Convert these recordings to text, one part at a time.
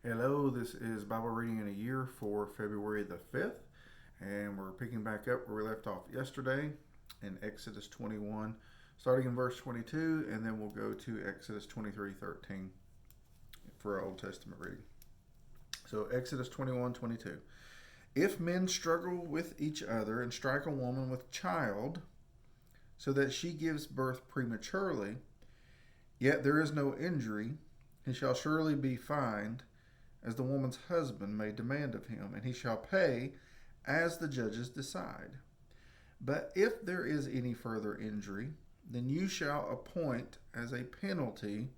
Hello, this is Bible Reading in a Year for February the 5th, and we're picking back up where we left off yesterday in Exodus 21, starting in verse 22, and then we'll go to Exodus 23:13 for our Old Testament reading. So, Exodus 21:22. If men struggle with each other and strike a woman with child, so that she gives birth prematurely, yet there is no injury, he shall surely be fined as the woman's husband may demand of him, and he shall pay as the judges decide. But if there is any further injury, then you shall appoint as a penalty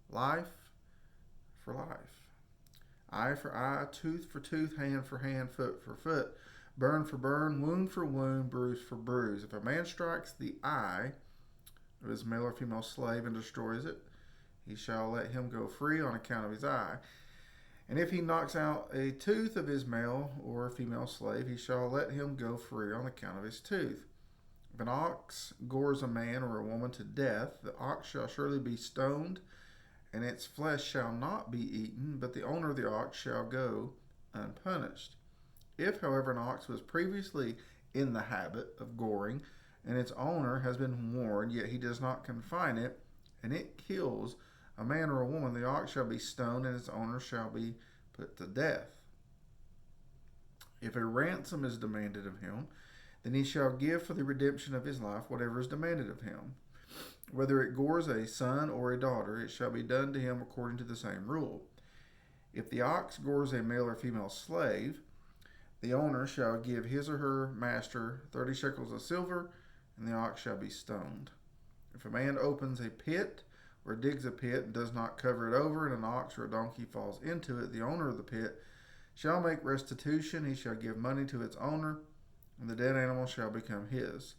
life for life, eye for eye, tooth for tooth, hand for hand, foot for foot, burn for burn, wound for wound, bruise for bruise. If a man strikes the eye of his male or female slave and destroys it, he shall let him go free on account of his eye. And if he knocks out a tooth of his male or female slave, he shall let him go free on account of his tooth. If an ox gores a man or a woman to death, the ox shall surely be stoned, and its flesh shall not be eaten, but the owner of the ox shall go unpunished. If, however, an ox was previously in the habit of goring, and its owner has been warned, yet he does not confine it, and it kills a man or a woman, the ox shall be stoned, and its owner shall be put to death. If a ransom is demanded of him, then he shall give for the redemption of his life whatever is demanded of him. Whether it gores a son or a daughter, it shall be done to him according to the same rule. If the ox gores a male or female slave, the owner shall give his or her master 30 shekels of silver, and the ox shall be stoned. If a man opens a pit or digs a pit and does not cover it over, and an ox or a donkey falls into it, the owner of the pit shall make restitution. He shall give money to its owner, and the dead animal shall become his.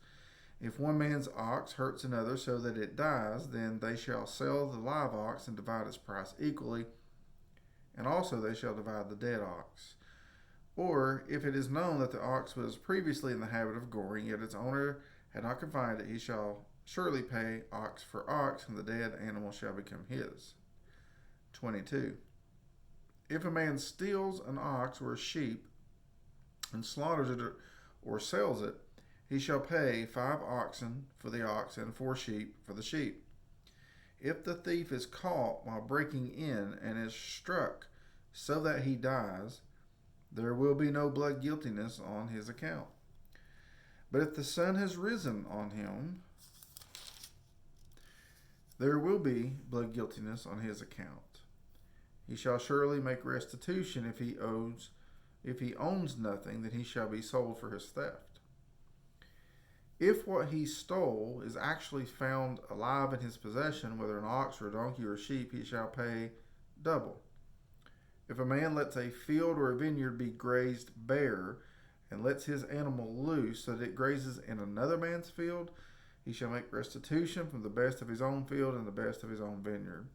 If one man's ox hurts another so that it dies, then they shall sell the live ox and divide its price equally, and also they shall divide the dead ox. Or if it is known that the ox was previously in the habit of goring, yet its owner had not confined it, he shall surely pay ox for ox, and the dead animal shall become his. 22. If a man steals an ox or a sheep and slaughters it or sells it, he shall pay 5 oxen for the ox and 4 sheep for the sheep. If the thief is caught while breaking in and is struck so that he dies, there will be no blood guiltiness on his account. But if the sun has risen on him, there will be blood guiltiness on his account. He shall surely make restitution. If he owns nothing, then he shall be sold for his theft. If what he stole is actually found alive in his possession, whether an ox or a donkey or a sheep, he shall pay double. If a man lets a field or a vineyard be grazed bare, and lets his animal loose so that it grazes in another man's field, he shall make restitution from the best of his own field and the best of his own vineyard.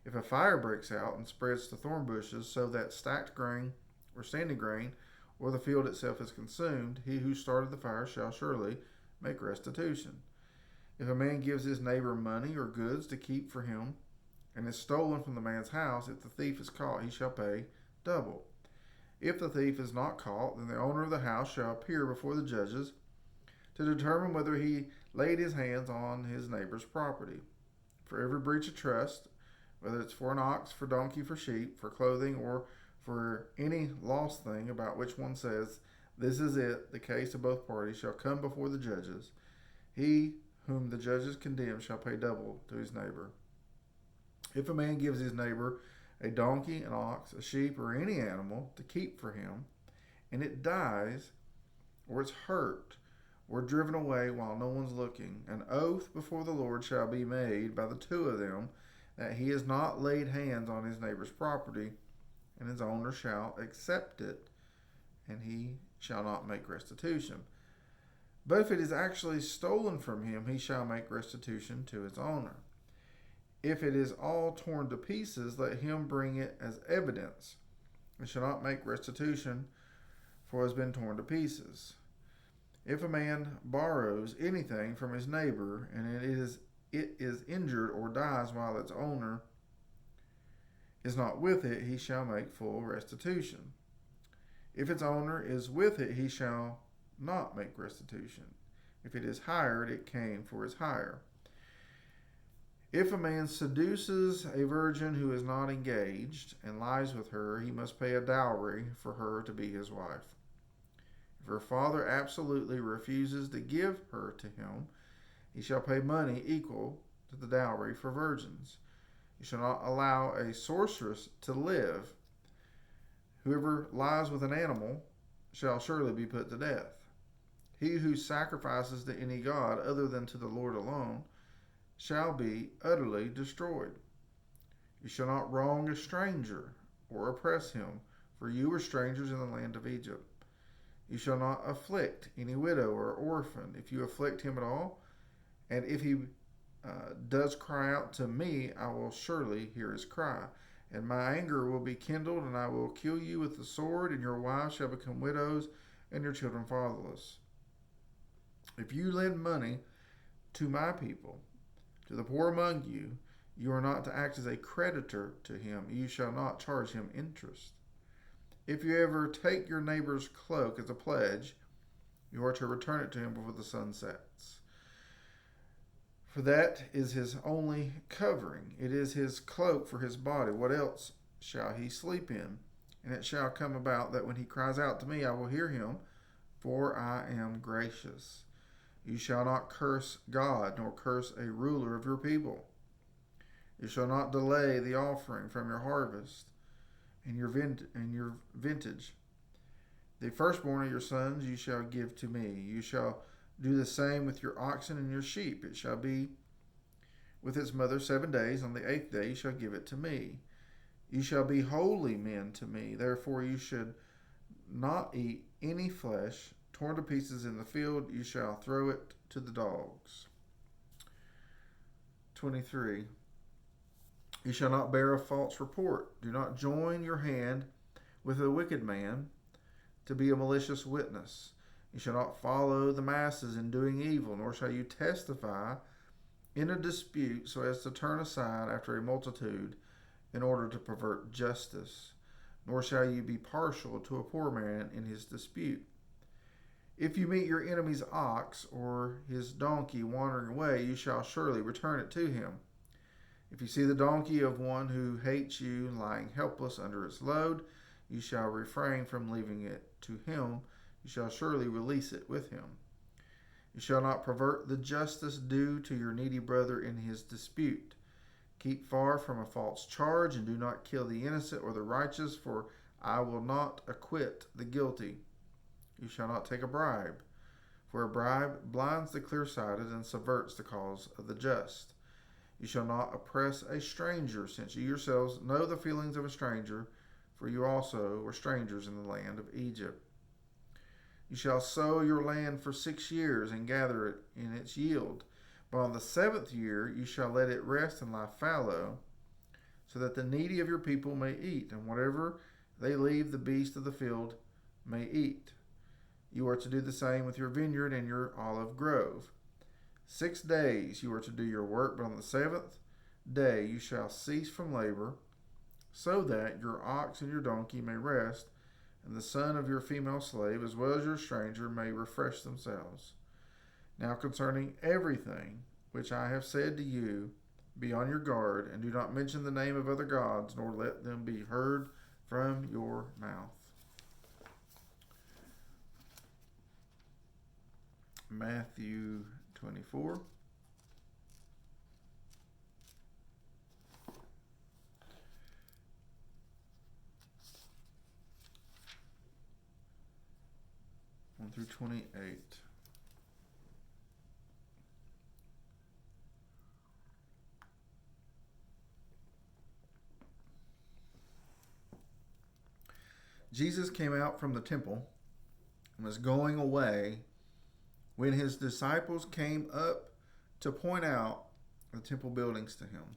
If a fire breaks out and spreads to thorn bushes, so that stacked grain or standing grain or the field itself is consumed, he who started the fire shall surely make restitution. If a man gives his neighbor money or goods to keep for him, and is stolen from the man's house, if the thief is caught, he shall pay double. If the thief is not caught, then the owner of the house shall appear before the judges to determine whether he laid his hands on his neighbor's property. For every breach of trust, whether it's for an ox, for donkey, for sheep, for clothing, or for any lost thing about which one says, "This is it," the case of both parties shall come before the judges. He whom the judges condemn shall pay double to his neighbor. If a man gives his neighbor a donkey, an ox, a sheep, or any animal to keep for him, and it dies, or it's hurt, or driven away while no one's looking, an oath before the Lord shall be made by the two of them that he has not laid hands on his neighbor's property, and his owner shall accept it, and he shall not make restitution. But if it is actually stolen from him, he shall make restitution to its owner. If it is all torn to pieces, let him bring it as evidence, and shall not make restitution, for it has been torn to pieces. If a man borrows anything from his neighbor, and it is injured or dies while its owner is not with it, he shall make full restitution. If its owner is with it, he shall not make restitution. If it is hired, it came for his hire. If a man seduces a virgin who is not engaged and lies with her, he must pay a dowry for her to be his wife. If her father absolutely refuses to give her to him, he shall pay money equal to the dowry for virgins. You shall not allow a sorceress to live. Whoever lies with an animal shall surely be put to death. He who sacrifices to any god other than to the Lord alone shall be utterly destroyed. You shall not wrong a stranger or oppress him, for you were strangers in the land of Egypt. You shall not afflict any widow or orphan. If you afflict him at all, and if he does cry out to me, I will surely hear his cry. And my anger will be kindled, and I will kill you with the sword, and your wives shall become widows, and your children fatherless. If you lend money to my people, to the poor among you, you are not to act as a creditor to him. You shall not charge him interest. If you ever take your neighbor's cloak as a pledge, you are to return it to him before the sun sets. For that is his only covering. It is his cloak for his body. What else shall he sleep in? And it shall come about that when he cries out to me, I will hear him, for I am gracious. You shall not curse God, nor curse a ruler of your people. You shall not delay the offering from your harvest and your vintage. The firstborn of your sons you shall give to me. You shall do the same with your oxen and your sheep. It shall be with its mother 7 days. On the 8th day you shall give it to me. You shall be holy men to me. Therefore you should not eat any flesh torn to pieces in the field. You shall throw it to the dogs. 23. You shall not bear a false report. Do not join your hand with a wicked man to be a malicious witness. You shall not follow the masses in doing evil, nor shall you testify in a dispute so as to turn aside after a multitude in order to pervert justice. Nor shall you be partial to a poor man in his dispute. If you meet your enemy's ox or his donkey wandering away, you shall surely return it to him. If you see the donkey of one who hates you lying helpless under its load, you shall refrain from leaving it to him. You shall surely release it with him. You shall not pervert the justice due to your needy brother in his dispute. Keep far from a false charge, and do not kill the innocent or the righteous, for I will not acquit the guilty. You shall not take a bribe, for a bribe blinds the clear-sighted and subverts the cause of the just. You shall not oppress a stranger, since you yourselves know the feelings of a stranger, for you also were strangers in the land of Egypt. You shall sow your land for 6 years and gather it in its yield. But on the 7th year you shall let it rest and lie fallow, so that the needy of your people may eat, and whatever they leave the beasts of the field may eat. You are to do the same with your vineyard and your olive grove. 6 days you are to do your work, but on the 7th day you shall cease from labor, so that your ox and your donkey may rest, and the son of your female slave, as well as your stranger, may refresh themselves. Now concerning everything which I have said to you, be on your guard, and do not mention the name of other gods, nor let them be heard from your mouth. Matthew 24. Through 28. Jesus came out from the temple and was going away when his disciples came up to point out the temple buildings to him.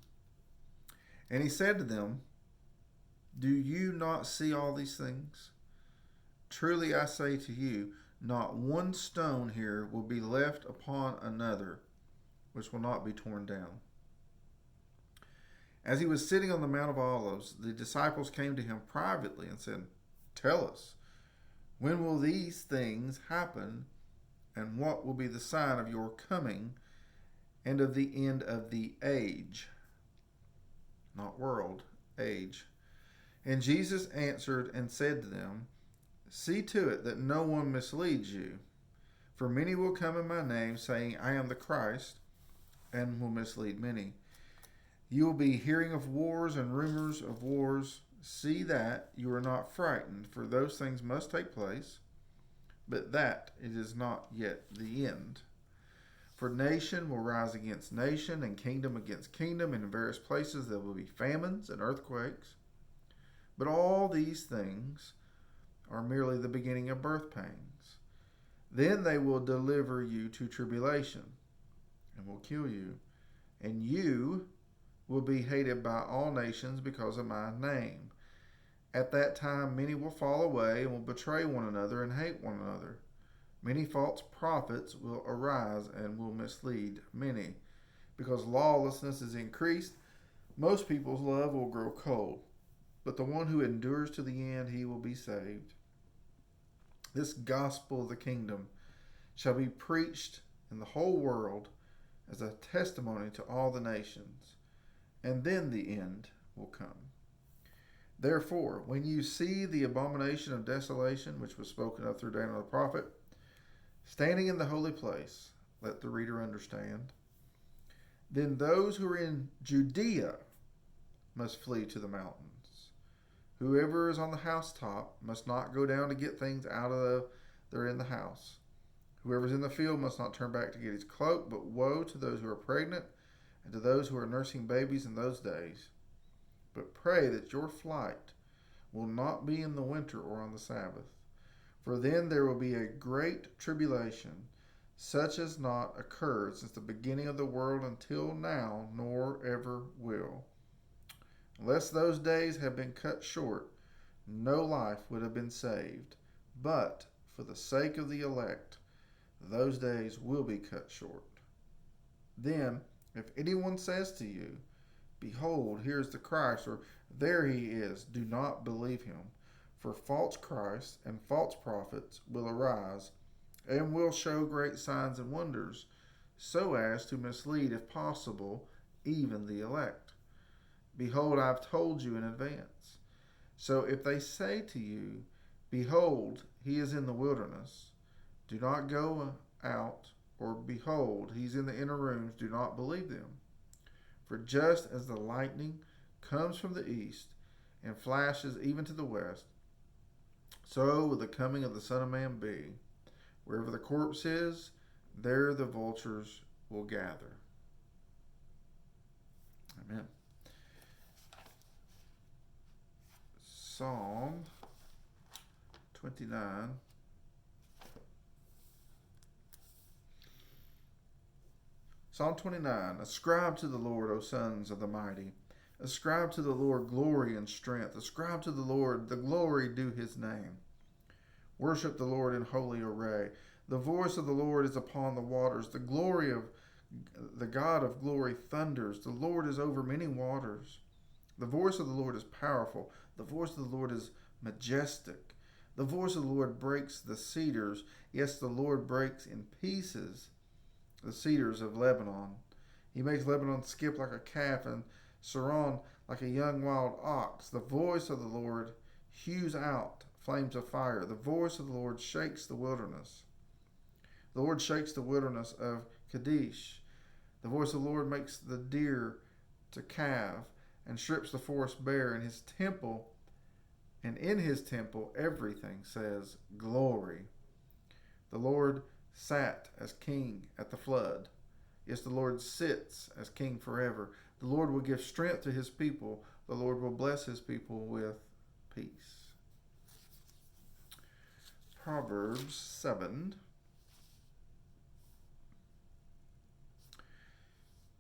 And he said to them, do you not see all these things? Truly I say to you, not one stone here will be left upon another, which will not be torn down. As he was sitting on the Mount of Olives, the disciples came to him privately and said, "Tell us, when will these things happen, and what will be the sign of your coming and of the end of the age?" Not world, age. And Jesus answered and said to them, "See to it that no one misleads you. For many will come in my name, saying, 'I am the Christ,' and will mislead many. You will be hearing of wars and rumors of wars. See that you are not frightened, for those things must take place, but that it is not yet the end. For nation will rise against nation, and kingdom against kingdom, and in various places there will be famines and earthquakes. But all these things are merely the beginning of birth pangs. Then they will deliver you to tribulation, and will kill you, and you will be hated by all nations because of my name. At that time many will fall away and will betray one another and hate one another. Many false prophets will arise and will mislead many. Because lawlessness is increased, most people's love will grow cold. But the one who endures to the end, he will be saved. This gospel of the kingdom shall be preached in the whole world as a testimony to all the nations, and then the end will come. Therefore, when you see the abomination of desolation, which was spoken of through Daniel the prophet, standing in the holy place, let the reader understand. Then those who are in Judea must flee to the mountains. Whoever is on the housetop must not go down to get things out of they're in the house. Whoever's in the field must not turn back to get his cloak, but woe to those who are pregnant and to those who are nursing babies in those days. But pray that your flight will not be in the winter or on the Sabbath, for then there will be a great tribulation, such as not occurred since the beginning of the world until now, nor ever will. Unless those days had been cut short, no life would have been saved. But for the sake of the elect, those days will be cut short. Then, if anyone says to you, 'Behold, here is the Christ,' or 'There he is,' do not believe him. For false Christs and false prophets will arise, and will show great signs and wonders, so as to mislead, if possible, even the elect. Behold, I have told you in advance. So if they say to you, 'Behold, he is in the wilderness,' do not go out, or 'Behold, he's in the inner rooms,' do not believe them. For just as the lightning comes from the east and flashes even to the west, so will the coming of the Son of Man be. Wherever the corpse is, there the vultures will gather." Amen. Psalm 29. Psalm 29. Ascribe to the Lord, O sons of the mighty. Ascribe to the Lord glory and strength. Ascribe to the Lord the glory due his name. Worship the Lord in holy array. The voice of the Lord is upon the waters. The glory of the God of glory thunders. The Lord is over many waters. The voice of the Lord is powerful. The voice of the Lord is majestic. The voice of the Lord breaks the cedars. Yes, the Lord breaks in pieces the cedars of Lebanon. He makes Lebanon skip like a calf, and Saron like a young wild ox. The voice of the Lord hews out flames of fire. The voice of the Lord shakes the wilderness. The Lord shakes the wilderness of Kadesh. The voice of the Lord makes the deer to calve, and strips the forest bare. In his temple everything says glory. The Lord sat as king at the flood. Yes, the Lord sits as king forever. The Lord will give strength to his people. The Lord will bless his people with peace. Proverbs 7.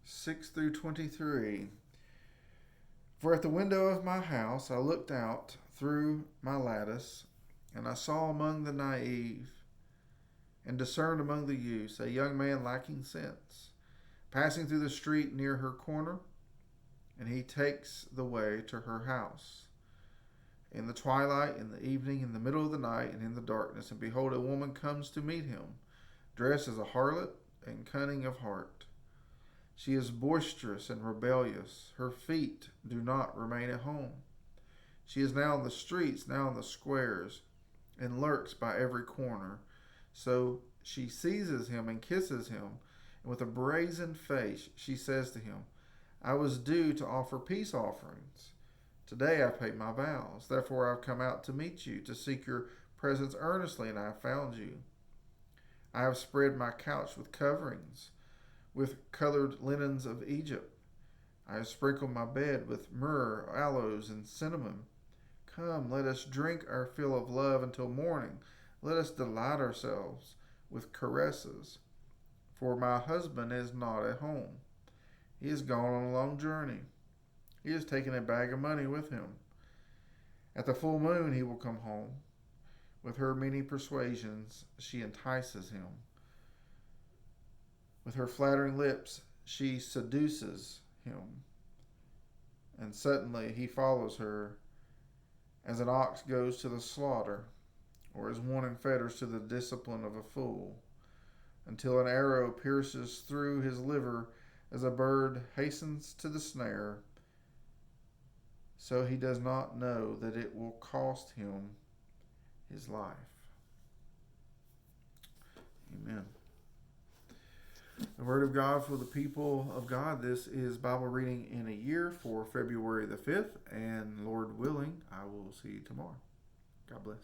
6 through 23. For at the window of my house I looked out through my lattice, and I saw among the naive and discerned among the youths a young man lacking sense, passing through the street near her corner. and he takes the way to her house. In the twilight, in the evening, in the middle of the night, and in the darkness, and behold, a woman comes to meet him, dressed as a harlot and cunning of heart. She is boisterous and rebellious. Her feet do not remain at home. She is now in the streets, now in the squares, and lurks by every corner. So she seizes him and kisses him, and with a brazen face she says to him, I was due to offer peace offerings. Today I paid my vows. Therefore I've come out to meet you, to seek your presence earnestly, and I have found you. I have spread my couch with coverings, with colored linens of Egypt. I have sprinkled my bed with myrrh, aloes, and cinnamon. Come, let us drink our fill of love until morning. Let us delight ourselves with caresses. For my husband is not at home. He has gone on a long journey. He has taken a bag of money with him. At the full moon he will come home. With her many persuasions she entices him. With her flattering lips she seduces him. And suddenly he follows her, as an ox goes to the slaughter, or as one in fetters to the discipline of a fool, until an arrow pierces through his liver, as a bird hastens to the snare, so he does not know that it will cost him his life. Amen. The Word of God for the people of God. This is Bible Reading in a Year for February the 5th, and Lord willing, I will see you tomorrow. God bless.